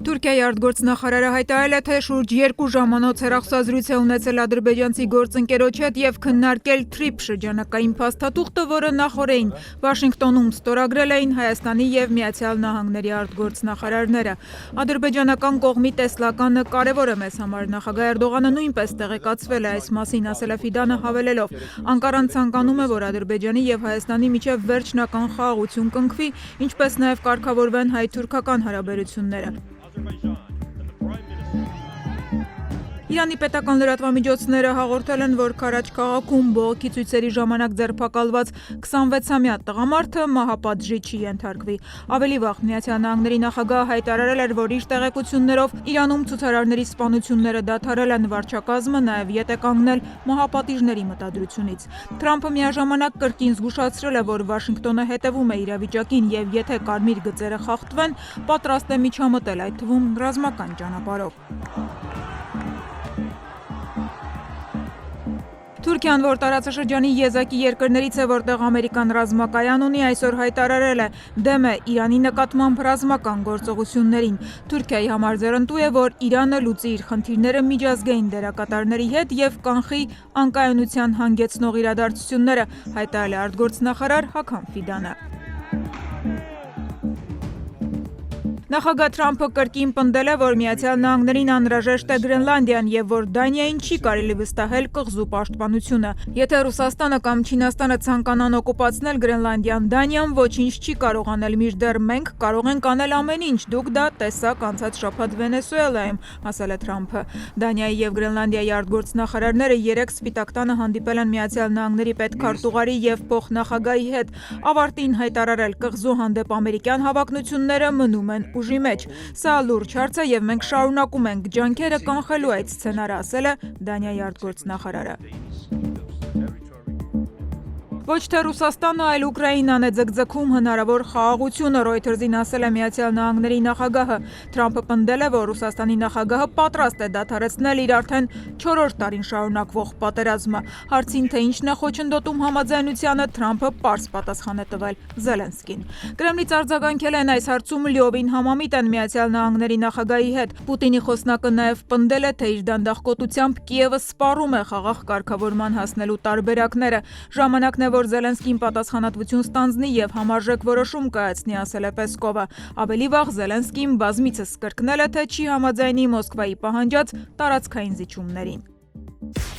Թուրքիայի արտգործնախարարը հայտարարել է, թե շուրջ 2 ժամանոց հեռախոսազրույց է ունեցել ադրբեջանցի գործընկերոջ հետ եւ քննարկել TRIP շրջանակային փաստաթուղթը, որը նախօրեին Վաշինգտոնում ստորագրել էին Հայաստանի եւ Միացյալ Նահանգների արտգործնախարարները։ Ադրբեջանական կողմի տեսլականը կարևոր է մեզ համար։ Նախագահ Էրդողանը նույնպես տեղեկացվել է այս մասին, ասել է Ֆիդանը, հավելելով. Անկարան ցանկանում է, որ Ադրբեջանի եւ Հայաստանի միջև վերջնական խաղաղություն կնքվի, ինչպես նաեւ կարգավորվեն հայ-թուրքական հարաբերությունները։ Իրանի պետական լրատվամիջոցները հաղորդել են, որ Քարաչ քաղաքում բողոքի ցույցերի ժամանակ ձերբակալված 26-ամյա տղամարդը մահապատժի չի ենթարկվի։ Ավելի վաղ Միացյալ Նահանգների նախագահը հայտարարել էր, որ իր տեղեկություններով Իրանում ցուցարարների սպանությունները դադարել են, վարչակազմը նաև ետ է կանգնել մահապատիժների մտադրությունից։ Թրամփը միաժամանակ կրկին զգուշացրել է, որ Վաշինգտոնը հետևում է իրավիճակին եւ եթե կարմիր գծերը խախտվեն, պատրաստ է միջամտել, այդ թվում ռազմական ճանապարհով։ Թուրքիան, որ տարածաշրջանի եզակի երկրներից է, որտեղ ամերիկան ռազմակայան ունի, այսօր հայտարարել է դեմ է Իրանի նկատմամբ ռազմական գործողություններին։ Թուրքիայի համար ձեռնտու է, որ Իրանը լուծի իր խնդիրները միջազգային դերակատարների հետ եւ կանխի անկայունության հանգեցնող իրադարձությունները, հայտարարել է արտգործնախարար Հական Ֆիդանը։ Նախագահ Թրամփը կրկին պնդել է, որ Միացյալ Նահանգներին անհրաժեշտ է Գրենլանդիան եւ որ Դանիային չի կարելի վստահել կղզու պաշտպանությունը։ Եթե Ռուսաստանը կամ Չինաստանը ցանկանան օկուպացնել Գրենլանդիան, Դանիան ոչինչ չի կարող անել, մինչդեռ մենք կարող ենք անել ամեն ինչ, դուք դա տեսաք անցած շաբաթ Վենեսուելայում, ասել է Թրամփը։ Դանիայի եւ Գրենլանդիայի արտգործնախարարները 3 Սպիտակ տանը հանդիպել են Միացյալ Նահանգների պետքարտուղարի եւ փոխնախագահի հետ, ավարտին հայտարարել կղզու հանդեպ ամերիկյան հավակնությունները մնում են ուժի մեջ։ Սա լուրջ հարց է եւ մենք շարունակում ենք ջանքերը կանխելու այդ սցենարը, ասել է Դանիայի արտգործնախարարը։ Ոչ թե Ռուսաստանը, այլ Ուկրաինան է ձգձգում հնարավոր խաղաղությունը, Reuters-ին ասել է Միացյալ Նահանգների նախագահը։ Թրամփը պնդել է, որ Ռուսաստանի նախագահը պատրաստ է դադարեցնել իր արդեն 4-րդ տարին շարունակվող պատերազմը։ Հարցին, թե ինչն է խոչընդոտում համաձայնությանը, Թրամփը պարզ պատասխան է տվել Զելենսկին։ Կրեմլից արձագանքել են այս հարցում լիովին համամիտ են Միացյալ Նահանգների նախագահի հետ։ Պուտինի խոսնակը նաև պնդել է, թե իր դանդաղկոտությամբ Կիևը սպառում է խաղաղ կարգավորման հասնելու տարբերակները։ Ժամանակն է, որ Զելենսկին պատասխանատվություն ստանձնի եւ համարժեք որոշում կայացնի, ասել է Պեսկովը։ Ավելի վաղ Զելենսկին բազմիցս կրկնել է, թե չի համաձայնի Մոսկվայի պահանջած տարածքային զիջումներին։